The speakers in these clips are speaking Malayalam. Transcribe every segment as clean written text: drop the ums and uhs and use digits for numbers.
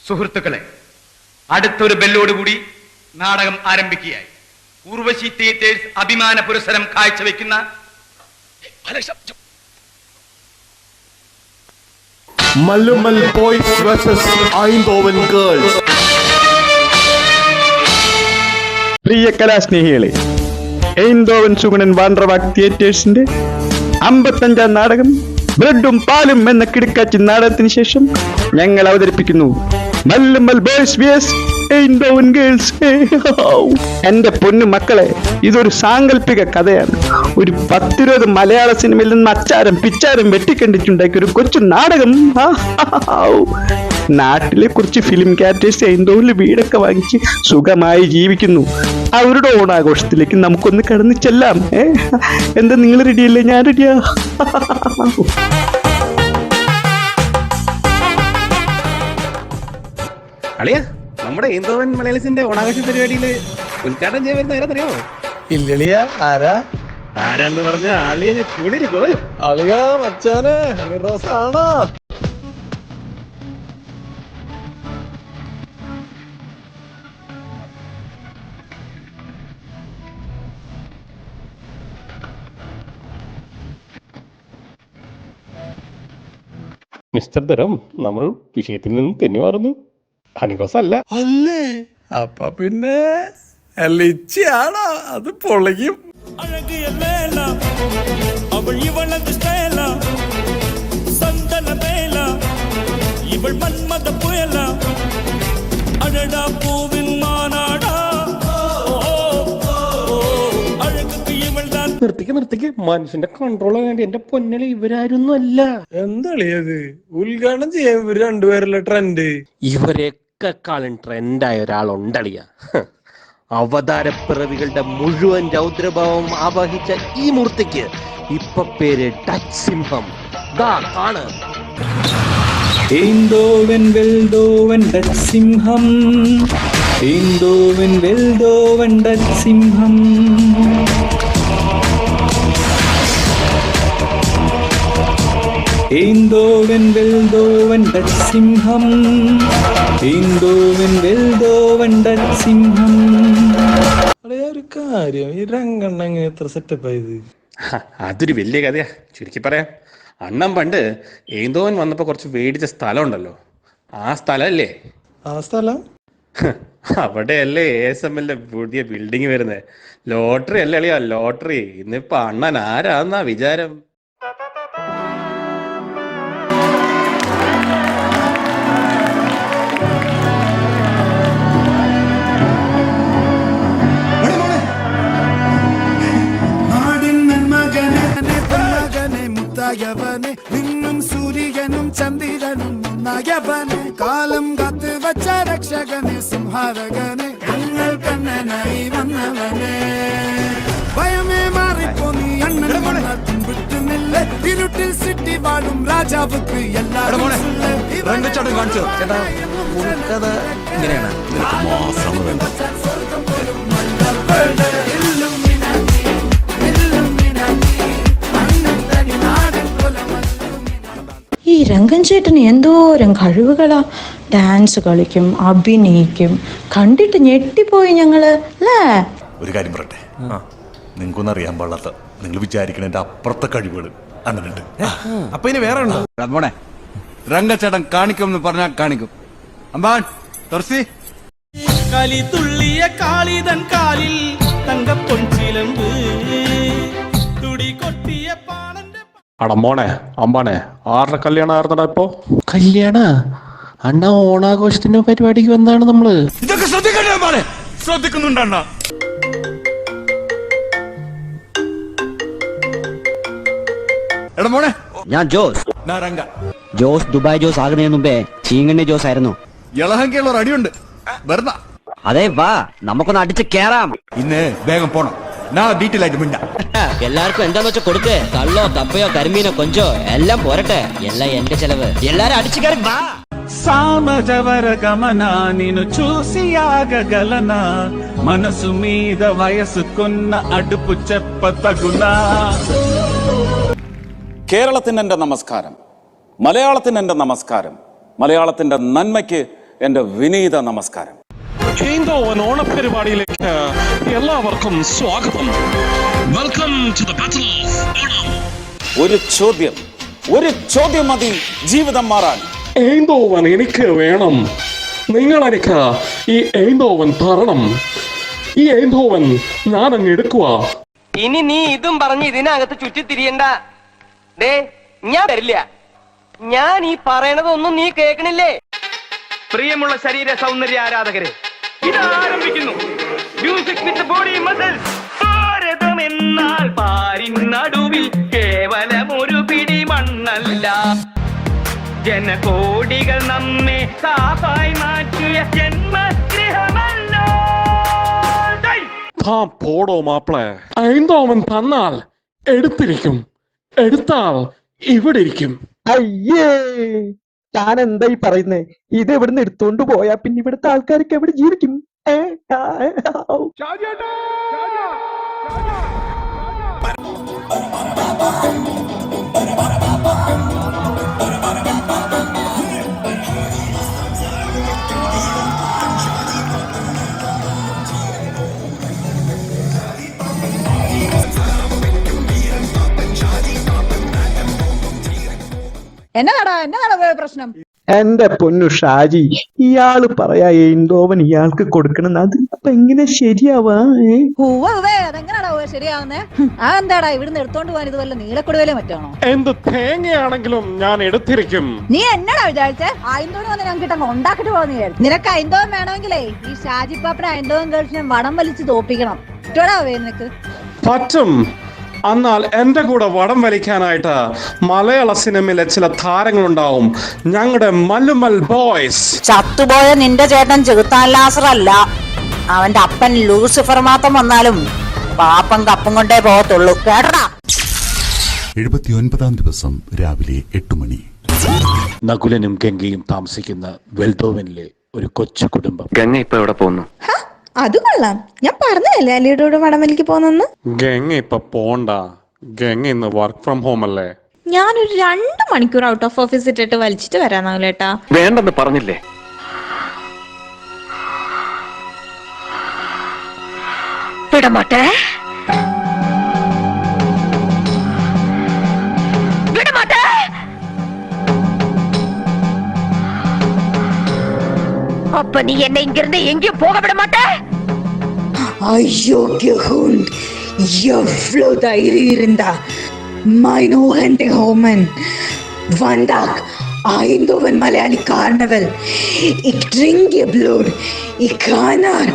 സുഹൃത്തുക്കളെ, അടുത്തൊരു ബെല്ലോടുകൂടി നാടകം ആരംഭിക്കുകയായി. ഊർവശി തിയേറ്റേഴ്സ് അഭിമാന പുരസ്സരം കാഴ്ചവെക്കുന്ന മല്ലുമൽ ബോയ്സ് വേഴ്സസ് ഐന്തോവൻ ഗേൾസ്. പ്രിയ കലാസ്നേഹികളെ, ഐന്തോവൻ സുഗുണൻ വാണ്ടർവാക്ക് തിയേറ്റേഴ്സിന്റെ 55ാം നാടകം ബ്രെഡും പാലും എന്ന കിടക്കാച്ചി നാടകത്തിന് ശേഷം ഞങ്ങൾ അവതരിപ്പിക്കുന്നു മല്ലുമൽ ബോയ്സ് വേഴ്സസ് ഐന്തോവൻ ഗേൾസ്. എന്റെ പൊന്നു മക്കളെ, ഇതൊരു സാങ്കല്പിക കഥയാണ്. ഒരു 10-20 മലയാള സിനിമയിൽ നിന്ന് അച്ചാരം പിച്ചാരം വെട്ടിക്കണ്ടിട്ടുണ്ടാക്കിയ ഒരു കൊച്ചു നാടകം. നാട്ടിലെ കുറച്ച് ഫിലിം ക്യാരക്ടേഴ്സ് ഐന്തോവിൽ വീടൊക്കെ വാങ്ങിച്ച് സുഖമായി ജീവിക്കുന്നു. അവരുടെ ഓണാഘോഷത്തിലേക്ക് നമുക്കൊന്ന് കടന്നു ചെല്ലാം. എന്താ നിങ്ങൾ റെഡിയല്ലേ? ഞാൻ റെഡിയാ. അളിയ, നമ്മുടെ ഐന്തോവൻ മലയാളീസിന്റെ ഓണാഘോഷ പരിപാടിയിൽ ഉദ്ഘാടനം ചെയ്യാൻ വരുന്ന ആരാന്നറിയാമോ? ഇല്ലളിയ, ആരാന്ന് പറഞ്ഞ ആളിയെ കൂടി പോയോ? അളിയ മച്ചാനെ ഹണിറോസാണോ? മിസ്റ്റർ ധരം, നമ്മൾ വിഷയത്തിൽ നിന്നും തെന്നി മാറുന്നു. ഹണിറോസ് അല്ല. അല്ലേ? അപ്പൊ പിന്നെ ലിച്ചിയാണോ? അത് പൊളിക്കും. അവൾ ഇവളത് സ്റ്റൈല, സന്തന വേല, ഇവൾ മന്മത പുയല, അഴടാ പൂവിൻ മാനാടാ, അഴകുക്ക് ഇവൾ താൻ. നിർത്തിക്ക്, മനുഷ്യന്റെ കൺട്രോൾ വേണ്ടി. എന്റെ പൊന്നല്, ഇവരാരൊന്നും അല്ല. എന്താളിയത്? ഉദ്ഘാടനം ചെയ്യാൻ ഇവര് രണ്ടുപേരല്ലേ ട്രെൻഡ്. ഇവരെക്കാളും ട്രെൻഡായ ഒരാളുണ്ടളിയ. അവതാരപ്പിറവികളുടെ മുഴുവൻ രൗദ്രഭാവം ആവാഹിച്ച ഈ മൂർത്തിക്ക് ഇപ്പൊ പേര് ഡച്ച് സിംഹം. കാണ്. ഐന്തോവൻ വെൽഡോവൻ ഡച്ച് സിംഹം, ഐന്തോവൻ വെൽഡോവൻ ഡച്ച് സിംഹം. ഐന്തോവൻ വെൽഡോവൻ ഡച്ച് സിംഹം, ഐന്തോവൻ വെൽഡോവൻ ഡച്ച് സിംഹം. ഒരു കാര്യം, ഈ രംഗണ്ണ എങ്ങനെ എത്ര സെറ്റപ്പ് ആയത്? അതൊരു വലിയ കഥയാ. ചുരുക്കി പറയാം, അണ്ണൻ പണ്ട് ഐന്തോവൻ വന്നപ്പോ കുറച്ച് മേടിച്ച സ്ഥലം ഉണ്ടല്ലോ, ആ സ്ഥലല്ലേ? ആ സ്ഥലം അവിടെയല്ലേ ASML പുതിയ ബിൽഡിങ് വരുന്നത്. ലോട്ടറി അല്ലേ അളിയാ, ലോട്ടറി. ഇന്നിപ്പോ അണ്ണൻ ആരാന്നാ വിചാരം? നിന്നും സൂര്യനും ചന്ദ്രനും ഒന്നായവനെ, കാലം കാത്ത് വച്ച രക്ഷകനെ, സംഹാരകനെ, ഞങ്ങൾ കണ്ണനായി വന്നവനെ. ഭയമേ മാറിപ്പോ നീ അണ്ണൻ വിട്ടുന്നില്ല, ഇരുട്ടിൽ സിറ്റി വാഴും രാജാവുക്ക് എല്ലാവരും. ഈ രംഗൻ ചേട്ടന് എന്തോരം കഴിവുകളാ. ഡാൻസ് കളിക്കും, അഭിനയിക്കും. കണ്ടിട്ട് ഞെട്ടിപ്പോയി ഞങ്ങള് അല്ലേ? ഒരു കാര്യം പറയട്ടെ, നിങ്ങൾക്കൊന്നും അറിയാൻ പാടില്ലാത്ത, നിങ്ങൾ വിചാരിക്കണതിന്റെ അപ്പുറത്തെ കഴിവുകൾ അണ്ണനുണ്ട്. അപ്പൊ ഇനി വേറെ ഉണ്ടോ? മോനെ, രംഗച്ചേട്ടൻ കാണിക്കും എന്ന് പറഞ്ഞാൽ കാണിക്കും. അമ്പാൻ തുറസി കളി തുള്ളിയ കാളിതൻ കാലിൽ തങ്കപ്പൊൻചിലമ്പ്, തുടി കൊട്ടിയ പാണന്റെ. അടമോനെ, അമ്പാനെ, ആരുടെ കല്യാണം ആയിരുന്നടാ ഇപ്പൊ? കല്യാണ അണ്ണ ഓണാഘോഷത്തിന്റെ പരിപാടിക്ക് വന്നാണ് നമ്മള്. ഇതൊക്കെ ശ്രദ്ധിക്കണ്ടേ? ശ്രദ്ധിക്കുന്നുണ്ടണ്ണ. എടാ മോനെ, ഞാൻ ജോസ്. രംഗ. ജോസ് ദുബായ് ജോസ് ആകുന്നതിന് മുമ്പേ ചീങ്കണ്ണി ജോസ് ആയിരുന്നു. ഇളഹങ്കയുള്ള ഒരു അടിയുണ്ട്, വെറുതെ. അതെ, വാ നമുക്കൊന്ന് അടിച്ച് കേറാം. ഇന്ന് വേഗം പോണം. ഡീറ്റെയിൽ ആയിട്ട് മിണ്ട. എല്ലാവർക്കും എന്താന്ന് വെച്ചാൽ കൊടുക്ക്. കള്ളോ കപ്പയോ കരിമീനോ കൊഞ്ചോ എല്ലാം പോരട്ടെ. എല്ലാം എന്റെ ചെലവ്. എല്ലാരും అడిచి కరి బా. సామజవర గమన నిన్ను చూసి ఆగగలన, మనసు మీద వయసుకున్న అడుపు చెప్ప తగునా. കേരളത്തിന് എൻ്റെ നമസ്കാരം, മലയാളത്തിന് എൻ്റെ നമസ്കാരം. മലയാളത്തിൻ്റെ നന്മയ്ക്ക് എൻ്റെ വിനീത നമസ്കാരം. എയ്ന്തോവൻ ഓണപരിപാടിയിലേക്ക് എല്ലാവർക്കും സ്വാഗതം. Welcome to the battle of Onam. ഒരു ചോദ്യം മതി ജീവിതം മാറാൻ. എയ്ന്തോവൻ എനിക്ക് വേണം. നിങ്ങൾ എനിക്ക് ഈ എയ്ന്തോവൻ തരണം. ഈ എയ്ന്തോവൻ ഞാൻ അങ്ങ് എടുക്കുക. ഇനി നീ ഇതും പറഞ്ഞ് ഇതിനകത്ത് ചുറ്റിത്തിരിയണ്ട. ദേ ഞാൻ തരില്ല. ഞാൻ ഈ പറയണതൊന്നും നീ കേൾക്കണില്ലേ? പ്രിയമുള്ള ശരീര സൗന്ദര്യ ആരാധകരെ, ഇതാരംഭിക്കുന്നു മ്യൂസിക് വിത്ത് ബോഡി മസിൽസ്. ഭാരതം എന്നാൽ പാരിൻ നടുവിൽ കേവലം ഒരു പിടി മണ്ണല്ല, ജനകോടികൾ നമ്മെ കാപ്പായി മാറ്റിയ ജന്മഗൃഹമല്ലോ. താൻ പോടോ മാപ്പിളെ. എയ്ന്തോവൻ തന്നാൽ എടുത്തിരിക്കും, എടുത്താൽ ഇവിടെ ഇരിക്കും. അയ്യേ, ഞാൻ എന്തായി പറയുന്നേ? ഇത് ഇവിടുന്ന് എടുത്തോണ്ട് പോയാ പിന്നെ ഇവിടുത്തെ ആൾക്കാർക്ക് എവിടെ ജീവിക്കും? എന്നതാടാ പ്രശ്നം? എന്റെ പൊന്നു ഷാജി, ഇയാള് പറയാ എയ്ന്തോവൻ ഇയാൾക്ക് കൊടുക്കണം. അത് അപ്പൊ എങ്ങനെ ശരിയാവാ? അതെങ്ങനാടാ ശരിയാവുന്നേ? ആ എന്താടാ ഇവിടുന്ന് എടുത്തോണ്ട് പോകാൻ ഇത് വല്ല നീലക്കൊടുവേലോ മറ്റാണോ? എന്ത് തേങ്ങയാണെങ്കിലും ഞാൻ എടുത്തിരിക്കും. നീ എന്നടാ വിചാരിച്ചേ? അയിന്തോന് വന്ന് ഞാൻ കിട്ടങ്ങ് ഉണ്ടാക്കിട്ട് പോകുന്ന വിചാരിച്ചു. നിനക്ക് അയിന്തോൻ വേണമെങ്കിലേ ഈ ഷാജി പാപ്പനെ അയിന്തോൻ ഗേൾസിനെ വടം വലിച്ച് തോപ്പിക്കണം. ഇട്ടോടാ നിനക്ക് പറ്റും. എന്നാൽ എന്റെ കൂടെ വടം വലിക്കാനായിട്ട് മലയാള സിനിമയിലെ ചില താരങ്ങളുണ്ടാവും. ഞങ്ങളുടെ മല്ലുമൽ ബോയ്സ്. ചത്തുപോയ നിന്റെ ചേട്ടൻ ചെകുത്താൻ ലാസറല്ല, അവന്റെ അപ്പൻ ലൂസിഫർ മാത്രം വന്നാലും പാപ്പം കപ്പും കൊണ്ടേ പോകത്തുള്ളൂ. കേട്ടടാ? 79ാം ദിവസം രാവിലെ 8 മണി. നകുലനും ഗംഗയും താമസിക്കുന്ന വെൽദോവനിലെ ഒരു കൊച്ചു കുടുംബം. ഗംഗ ഇപ്പൊ എവിടെ പോകുന്നു? അത് കൊള്ളാം. ഞാൻ പറഞ്ഞതല്ലേ അലിയുടെ വടംവലിക്ക് പോന്നെന്ന്. ഗംഗ ഇപ്പൊ പോണ്ട. ഗംഗ ഇന്ന് വർക്ക് ഫ്രം ഹോം അല്ലേ? ഞാനൊരു 2 മണിക്കൂർ ഔട്ട് ഓഫ് ഓഫീസ് ഇട്ടിട്ട് വലിച്ചിട്ട് വരാനാവില്ലേട്ടാ? വേണ്ടെന്ന് പറഞ്ഞില്ലേ? വിടമാട്ടെ, വിടമാട്ടെ. அப்ப நீ என்ன இங்கிருந்து எங்கேயும் போக விட மாட்ட? அயோக்கிய ஹூண்ட், எவ்வளவு தைரியம் இருந்தா മൈനോഹന്റെ ഹോമൻ വണ്ടാക് Eindhoven Malayali Carnival. Ik drink je bloed. Ik ga naar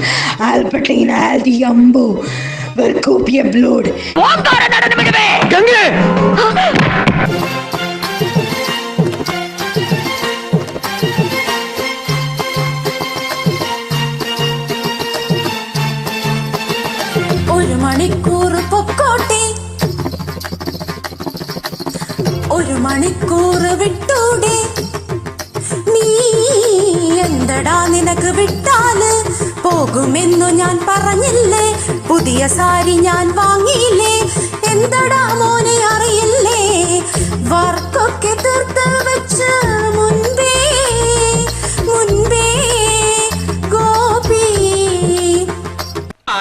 Albertine Aldi Jumbo. Verkoop je bloed. Omkara nadanu viduve. Gange. ഒരു മണിക്കൂർ പൊക്കോട്ടെ, ഒരു മണിക്കൂർ വിട്ടൂടെ, നീ എന്തടാ നിനക്ക് വിട്ടാല് പോകുമെന്നു ഞാൻ പറഞ്ഞില്ലേ, പുതിയ സാരി ഞാൻ വാങ്ങിയില്ലേ, എന്തടാ മോനെ അറിയില്ലേ, വർക്കൊക്കെ തീർത്ത് വെച്ച് മുൻപേ മുൻപേ ഗോപി.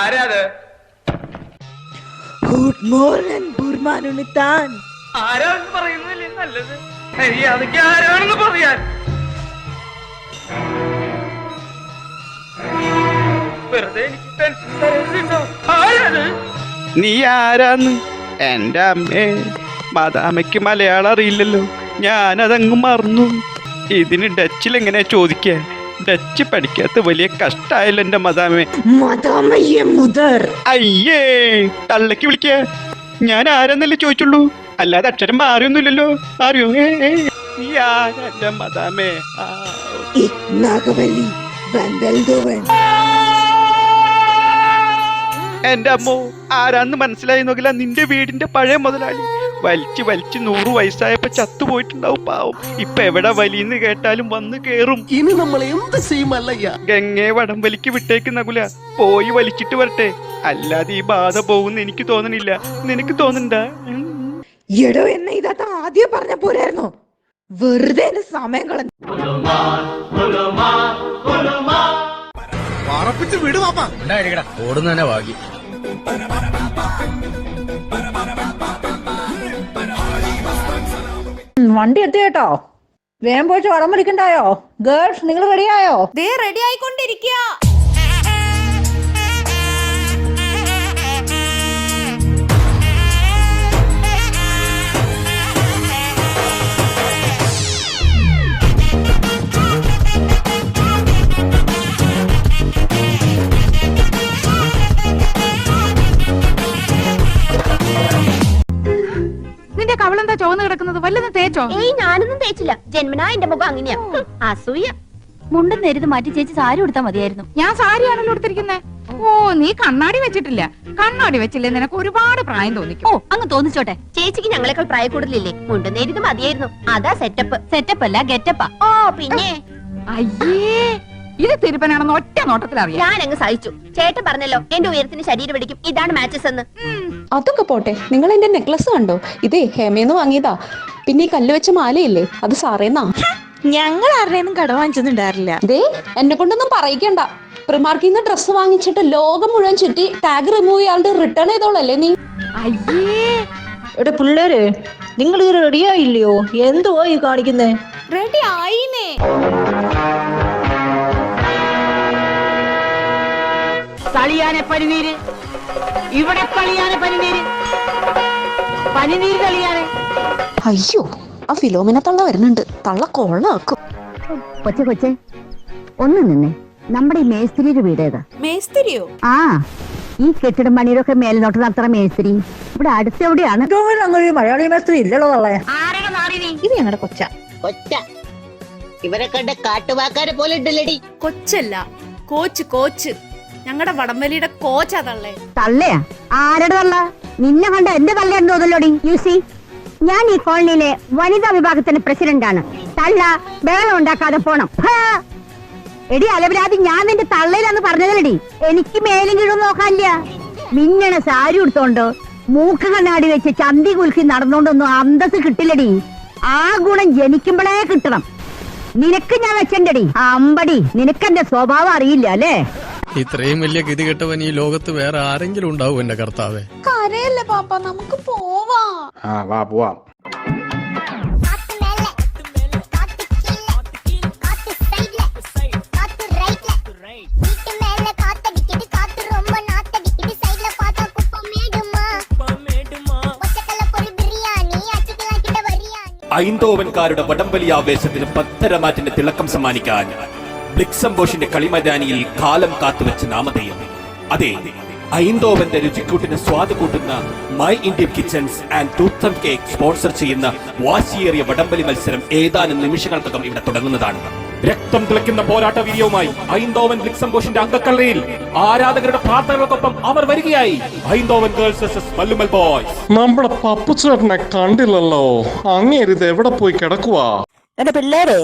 ആരാത്? ഗുഡ് മോർണിംഗ് ബുർമാനുണിത്താൻ. ആരാണെന്ന് പറയുന്നില്ലേ നല്ലത്? അതൊക്കെ ആരാണെന്ന് പറയാൻ വെറുതെ എനിക്ക് ടെൻഷൻ തരുന്നുണ്ടോ? ആരാത്? നീ ആരാന്ന്? എന്റെ അമ്മേ, മദാമയ്ക്ക് മലയാളം അറിയില്ലല്ലോ, ഞാനതങ്ങ് മറന്നു. ഇതിന് ഡച്ചിൽ എങ്ങനെ ചോദിക്കാ? ഡച്ച് പഠിക്കാത്ത വലിയ കഷ്ടായല്ലോ എന്റെ മദാമേ. മദാമയെ മുദർ. അയ്യേ, തള്ളക്ക് വിളിക്ക. ഞാൻ ആരാന്നല്ലേ ചോദിച്ചുള്ളൂ, അല്ലാതെ അക്ഷരം മാറിയൊന്നുമില്ലല്ലോ. അറിയോ? നീ ആരാ മദാമേ? നാഗവല്ലി വെൽദോവൻ. എന്റെ അമ്മോ, ആരാന്ന് മനസ്സിലായി നോക്കില്ല. നിന്റെ വീടിന്റെ പഴയ മുതലാളി. വലിച്ച് 100 വയസ്സായപ്പോ ചത്തുപോയിട്ടുണ്ടാവും പാവം. ഇപ്പൊ എവിടെ വലിയെന്ന് കേട്ടാലും വന്ന് കേറും. ഇനി നമ്മൾ എന്ത് ചെയ്യുമല്ലയ്യ? ഗംഗയെ വടംവലിക്ക് വിട്ടേക്ക് നകുല, പോയി വലിച്ചിട്ട് വരട്ടെ. അല്ലാതെ ഈ ബാധ പോകുന്ന എനിക്ക് തോന്നണില്ല. നിനക്ക് തോന്നണ്ട? എടോ, എന്നെ ഇതാത്ത ആദ്യം പറഞ്ഞ പോരായിരുന്നോ? വെറുതെ എന്റെ സമയം കളഞ്ഞു. ഓടുന്നതന്നെ ഭാഗ്യം. വണ്ടി എത്തി കേട്ടോ. വേഗം പോയിട്ട് വടം വലിക്കണ്ടായോ? ഗേൾസ് നിങ്ങൾ റെഡിയായോ? റെഡി ആയിക്കൊണ്ടിരിക്കുക. നിന്റെ കവളെന്താ ചോന്ന് കിടക്കുന്നത്? വല്ലതും തേച്ചോ? ഏയ് ഞാനൊന്നും തേച്ചില്ല. ജന്മനാ എന്റെ മുഖം അങ്ങനെയാ. അസൂയ. മുണ്ടും നേരിത് മാറ്റി ചേച്ചി സാരി ഉടുത്താ മതിയായിരുന്നു. ഞാൻ സാരിയാണല്ലോ എടുത്തിരിക്കുന്നത്. ഓ, നീ കണ്ണാടി വെച്ചിട്ടില്ല. കണ്ണാടി വെച്ചില്ലേ നിനക്ക് ഒരുപാട് പ്രായം തോന്നിക്കും. ഓ, അങ്ങ് തോന്നിച്ചോട്ടെ. ചേച്ചിക്ക് ഞങ്ങളെക്കാൾ പ്രായക്കൂടുതലില്ലേ? മുണ്ടും നേരിത് മതിയായിരുന്നു. അതാ സെറ്റപ്പ്. സെറ്റപ്പ് അല്ല ഗെറ്റപ്പാ. ഓ പിന്നെ അയ്യേ, ഇത് തിരുപ്പനാണെന്ന് ഒറ്റ നോട്ടത്തിൽ അറിയാം. ഞാൻ അങ്ങ് സഹിച്ചു. ചേട്ടൻ പറഞ്ഞല്ലോ എന്റെ ഉയരത്തിന് ശരീരം പിടിക്കും, ഇതാണ് മാച്ചസ് എന്ന്. അതൊക്കെ പോട്ടെ, നിങ്ങൾ എന്റെ നെക്ലസ് കണ്ടോ? ഇതേ ഹേമേന്ന് വാങ്ങിയതാ. പിന്നെ ഈ കല്ല് വെച്ച മാലയില്ലേ, അത് സാറേന്നാ. ഞങ്ങൾ ആരുടെയും കട വാങ്ങിച്ചൊന്നുണ്ടാറില്ല. ദേ എന്നെ കൊണ്ടൊന്നും പറയിക്കണ്ട. പ്രിമാർക്കിൽ നിന്ന് ഡ്രസ്സ് വാങ്ങിച്ചിട്ട് ലോകം മുഴുവൻ ചുറ്റി ടാഗ് റിമൂവ് ചെയ്യാണ്ട് റിട്ടേൺ ചെയ്തോളല്ലേ നീ. അയ്യേ, എവിടെ പിള്ളേര്, നിങ്ങൾ ഇത് റെഡിയായില്ലയോ? എന്തുവാ ഈ കാണിക്കുന്നേ? റെഡി ആയിനേ. കളിയാനെ പനിനീര്, ഇവിടെ കളിയാനെ പനിനീര്, പനിനീര് കളിയാനെ. അയ്യോ, ആ ഫിലോമിന തള്ള വരുന്നുണ്ട്. തള്ള കൊള്ളാക്കും. കൊച്ചെ കൊച്ചെ ഒന്ന് നിന്നെ. നമ്മുടെ ഈ മേസ്ത്രിയുടെ വീട് ഏതാ? മേസ്തിരിയോ? ആ, ഈ കെട്ടിടം പണിയൊക്കെ മേൽനോട്ട് നടത്തുന്ന മേസ്ത്രി ഇവിടെ അടുത്ത് എവിടെയാണ്? അങ്ങനെ മലയാളി മേസ്ത്രി ഇല്ലല്ലോ തള്ളേ. ഇത് ഞങ്ങളുടെ കൊച്ച. ഇവരെ കണ്ട കാട്ടുവാക്കാരെ പോലെ ഉണ്ടല്ലടി. കൊച്ചല്ല, കോച്ച് കോച്ച്. ഞങ്ങളുടെ വടംവലിയുടെ കോച്ചാ തള്ളേ. തള്ളയാ? ആരുടെ തള്ള? നിന്നെ കണ്ട എന്റെ തള്ളയാണെന്ന് തോന്നല്ലോടി. യൂസി, ഞാൻ ഈ കോളനിയിലെ വനിതാ വിഭാഗത്തിന്റെ പ്രസിഡന്റാണ്. തള്ള ബഹളം ഉണ്ടാക്കാതെ പോണം. എടി അലവരാതി, ഞാൻ നിന്റെ തള്ളയിലാന്ന് പറഞ്ഞതല്ലടി. എനിക്ക് മേലും കീഴും നോക്കാനില്ല. മിന്നണ സാരി ഉടുത്തോണ്ട് മൂക്ക് കണ്ണാടി വെച്ച് ചന്തി കുലുക്കി നടന്നോണ്ടൊന്നും അന്തസ് കിട്ടില്ലടി. ആ ഗുണം ജനിക്കുമ്പോഴേ കിട്ടണം. നിനക്ക് ഞാൻ വെച്ചണ്ടടി അമ്പടി. നിനക്കെന്റെ സ്വഭാവം അറിയില്ല അല്ലേ? ഇത്രയും വലിയ ഗതി കെട്ടവൻ ഈ ലോകത്ത് വേറെ ആരെങ്കിലും ഉണ്ടാവും എന്റെ കർത്താവേ. കരയല്ലേ പാപ്പ, നമുക്ക് പോവാം. വാ പോവാം. ഐന്തോവൻകാരുടെ വടംവലി ആവേശത്തിന് പത്തരമാറ്റിന്റെ തിളക്കം സമ്മാനിക്കാൻ ബ്ലിക്സംബോഷിന്റെ കളിമൈതാനിയിൽ കാലം കാത്തുവെച്ച നാമധേയം. അതെ, ഐന്തോവന്റെ രുചിക്കൂട്ടിന് സ്വാദ് കൂട്ടുന്ന my Indian kitchens and tooth and cake sponsor ചെയ്യുന്ന വാശിയേറിയ വടംവലി മത്സരം ഏതാനും നിമിഷങ്ങൾക്കകം ഇവിടെ തുടങ്ങുന്നതാണ്. രക്തം തിളയ്ക്കുന്ന പോരാട്ട വീര്യവുമായി ഐന്തോവൻ ബ്ലിക്സംബോഷിന്റെ അംഗക്കളറിയിൽ ആരാധകരുടെ പ്രാർത്ഥനകൾക്കൊപ്പം അവർ വരികയായി. ഐന്തോവൻ ഗേൾസ് വേഴ്സസ് മല്ലുമൽ ബോയ്സ്. നമ്മുടെ പപ്പുച്ചേട്ടനെ കണ്ടില്ലല്ലോ. അങ്ങേരിത് എവിടെ പോയി കിടക്കുവാ? എന്റെ പിള്ളേരെ,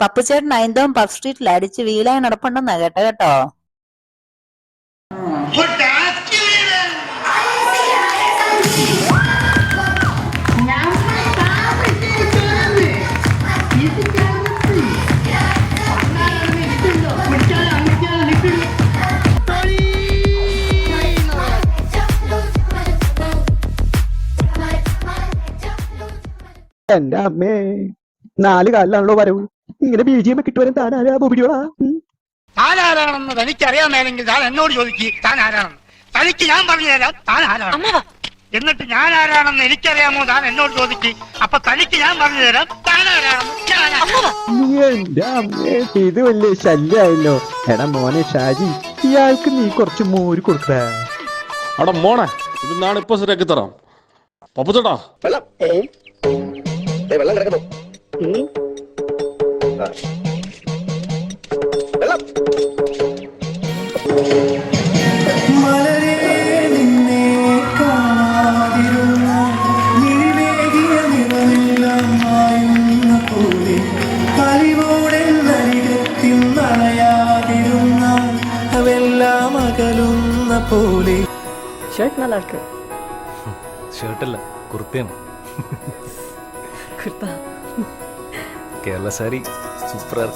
പപ്പുചേട്ടൻ ഐന്തോം പഫ് സ്ട്രീറ്റിൽ അടിച്ച് വീലായി നടപ്പുണ്ടെന്നാ കേട്ടോ. എന്റെ അമ്മേ, 4 കാലിലാണല്ലോ വരവ്. ഇങ്ങനെ BGM കിട്ടുവരും. താനാരാ ബോബിടിയോളാ? താനാരാണെന്ന് തനിക്കറിയാമെങ്കിൽ താൻ എന്നോട് ചോദിക്ക്. താൻ ആരാണെന്ന് തനിക്ക് ഞാൻ പറഞ്ഞു തരാം. താൻ ആരാണ് എന്നിട്ട് ഞാൻ ആരാണെന്ന് എനിക്കറിയാമോ? താൻ എന്നോട് ചോദിക്ക്. അപ്പൊ തനിക്ക് ഞാൻ പറഞ്ഞു തരാം താൻ ആരാണെന്ന്. എന്റെ അമ്മേ, ഇത് വലിയ ശല്യായല്ലോ. എടാ മോനെ ഷാജി, ഇയാൾക്ക് നീ കുറച്ച് മോര് കൊടുക്കടാ. അവിടെ മോനെ, ഇത് നാളെ ഇപ്പൊ ശരിയാക്കി തരാം. പപ്പുച്ചേട്ടാ, വെള്ളം കിടക്കുന്നു. ഷർട്ട് നല്ല ഇருக்கு. ഷർട്ടല്ല, കുർത്തയാണ്. കുർത്ത കേരള സാരി സൂപ്പർ.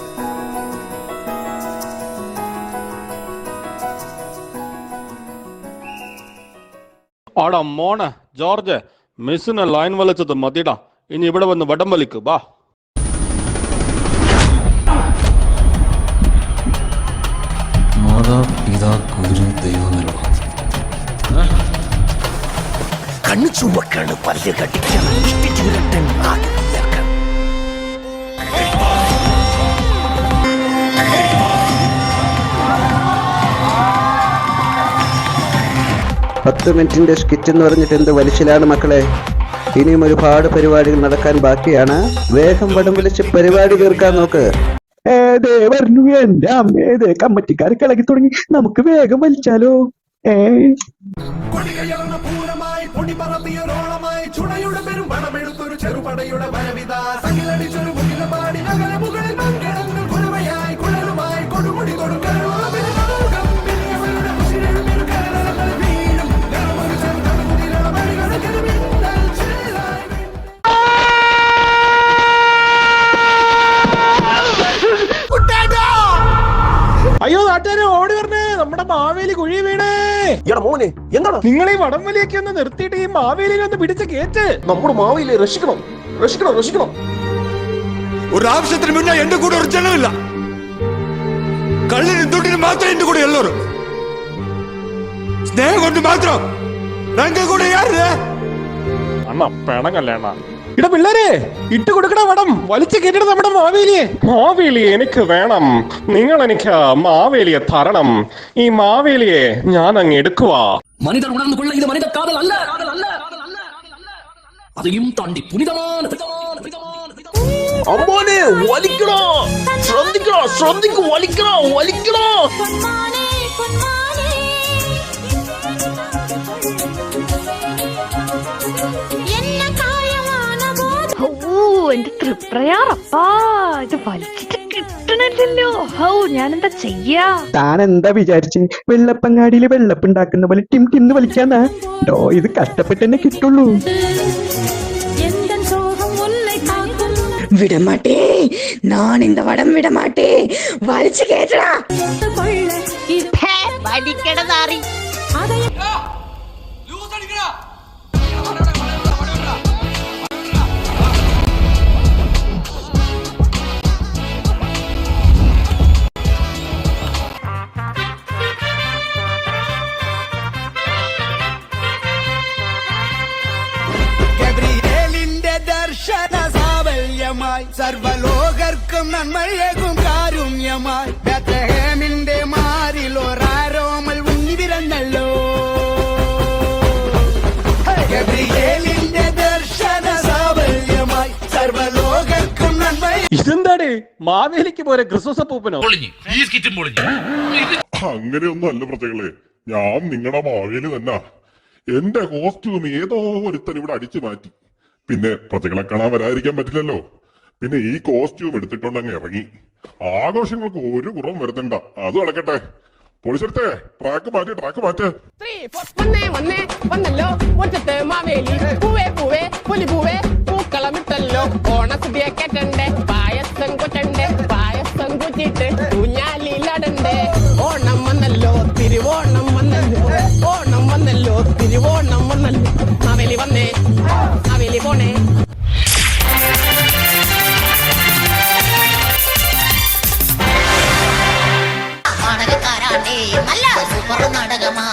ആടാ മോനെ ജോർജ്, മിസ്സിനെ ലൈൻ വലിച്ചത് മതിടാ. ഇനി ഇവിടെ വന്ന് വടം വലിക്ക് ബാ. മാതാപിതാ ഗുരു ദൈവം കണ്ണു ചുമക്കാണ് പല്ല് കട്ടിക്കാൻ പത്ത് മിനിറ്റിന്റെ സ്കിറ്റ് എന്ന് പറഞ്ഞിട്ട് എന്ത് വലിച്ചിലാണ് മക്കളെ. ഇനിയും ഒരുപാട് പരിപാടികൾ നടക്കാൻ ബാക്കിയാണ്. വേഗം വടം വിളിച്ച് പരിപാടി തീർക്കാൻ നോക്ക്. ഏതേ പറഞ്ഞു എന്റെ അമ്മേതേ കമ്മറ്റിക്കാർ കിളകി തുടങ്ങി. നമുക്ക് വേഗം വലിച്ചാലോ. അയ്യോ നാട്ടുകാരെ ഓടി വരണേ, നമ്മുടെ മാവേലി കുഴി വീണേ. മോനെ എന്താണ് നിങ്ങൾ ഈ വടംവലിയൊക്കെ ഒന്ന് നിർത്തിയിട്ട് ഈ മാവേലിനെ ഒന്ന് പിടിച്ച് കേറ്റ്. നമ്മുടെ മാവേലിയെ രക്ഷിക്കണം, രക്ഷിക്കണം, രക്ഷിക്കണം. ഒരാവശ്യത്തിന് മുന്നേ എന്റെ കൂടെ ഒരു ജനമില്ല. കള്ളിനും തൊട്ടിനും മാത്രം എന്റെ കൂടെ ഉള്ളൂ. സ്നേഹം കൊണ്ട് മാത്രം ഞങ്ങൾ കൂടെ അണ്ണ പെണങ്ങല്ലേ അണ്ണ. ഇടാ പിള്ളേരെ, ഇട്ട് കൊടുക്കണ വടം വലിച്ചു കേട്ടിട്ട് നമ്മുടെ മാവേലിയെ. മാവേലി എനിക്ക് വേണം. നിങ്ങൾ എനിക്ക് മാവേലിയെ തരണം. ഈ മാവേലിയെ ഞാൻ അങ്ങ് എടുക്കുക. മനിതർ ഉണർന്നുകൊള്ള ഇത് മനിത കാതൽ അല്ല, അதையும் താണ്ടി പുനിതമാണ്. അമ്മോനെ വലിക്കണോ, ശ്രദ്ധിക്കണോ, ശ്രദ്ധിക്കൂ, വലിക്കണോ, വലിക്കണോ. എന്റെ തൃപ്രയാറപ്പാ, ഇത് വലിച്ചിട്ട് കിട്ടണില്ലല്ലോ. ഞാനെന്താ ചെയ്യാ? താൻ എന്താ വിചാരിച്ച് വെള്ളപ്പങ്ങാടിയില് വെള്ളപ്പുണ്ടാക്കുന്ന പോലെ ടിം ടിന്ന് വലിക്കാന്നാ? ഇത് കഷ്ടപ്പെട്ട് തന്നെ കിട്ടുള്ളൂ. വിടമാട്ടേ, ഞാൻ இந்த വടം വിടമാട്ടേ, വലിച്ചു കേട്ടടാ. വലിക്കണതാറി സർവലോകർക്കും നന്മയേകും കാരുണ്യമായി ബേത്ലഹേമിന്റെ മാറിൽ ഒരാരോമൽ ഉണ്ണി പിറന്നല്ലോ. ഗബ്രിയേലിന്റെ ദർശന സാഫല്യമായി സർവലോകർക്കും നന്മ. ഇതെന്താടേ മാവേലിക്ക് പോലെ ക്രിസ്മസ് അപ്പൂപ്പനോ? അങ്ങനെയൊന്നും അല്ല പ്രജകളെ, ഞാൻ നിങ്ങളുടെ മാവേലി തന്നെ. എന്റെ കോസ്റ്റ്യൂം ഏതോ ഒരുത്തൻ ഇവിടെ അടിച്ചു മാറ്റി. പിന്നെ പ്രജകളെ കാണാൻ വരാതിരിക്കാൻ പറ്റില്ലല്ലോ. പിന്നെ ഈ കോസ്റ്റ്യൂം എടുത്തിട്ടുണ്ട് അങ്ങ് ഇറങ്ങി. ആഘോഷങ്ങൾക്ക് ഒരു കുറവും വരുത്തണ്ട. അത് നടക്കട്ടെ. പോലീസെടുത്തേ, ട്രാക്ക് മാറ്റി, ട്രാക്ക് മാറ്റ്. വന്നല്ലോ മുറ്റത്ത് മാവേലി, പൂവേ പൂവേ പുലി പൂവേ പൂക്കളമിട്ടല്ലോ. ഓണസദ്യ കേട്ടണ്ടേ, പായസം കൊറ്റണ്ടേ, പായസം കുറ്റിട്ട് ഊഞ്ഞാലിലടണ്ടേ. ഓണം വന്നല്ലോ, തിരുവോണം വന്നല്ലോ, ഓണം വന്നല്ലോ, തിരുവോണം വന്നല്ലോ. മാവേലി വന്നേ, മാവേലി പോണേ. നല്ല സൂപ്പർ നാടകമാ,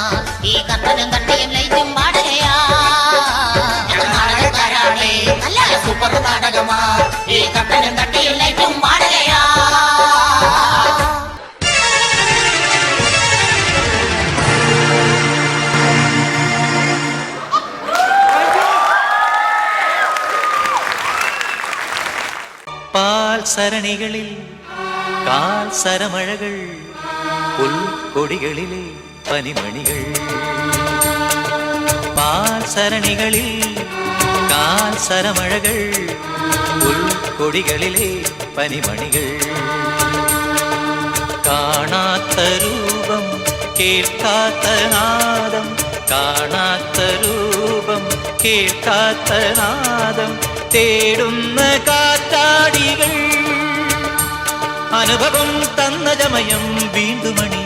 ഈ കത്തനും തട്ടിയും ലൈറ്റും പാടുകയാ. നാടകക്കാരാണേ, നല്ല സൂപ്പർ നാടകമാ, ഈ കത്തനും തട്ടിയും ലൈറ്റും പാടുകയാ. പാൽ സരണികളിൽ കാൽ സരമഴകൾ, പുൽക്കൊടികളിലെ പനിമണികൾ. പാൽസരണികളിൽ കാൽ സരമഴകൾ, പുൽക്കൊടികളിലെ പനിമണികൾ. കാണാത്ത രൂപം കേൾക്കാത്ത നാദം, കാണാത്ത രൂപം കേൾക്കാത്ത നാദം തേടുന്ന കാറ്റാടികൾ. അനുഭവം തന്ന ചമയം വീണ്ടുമണി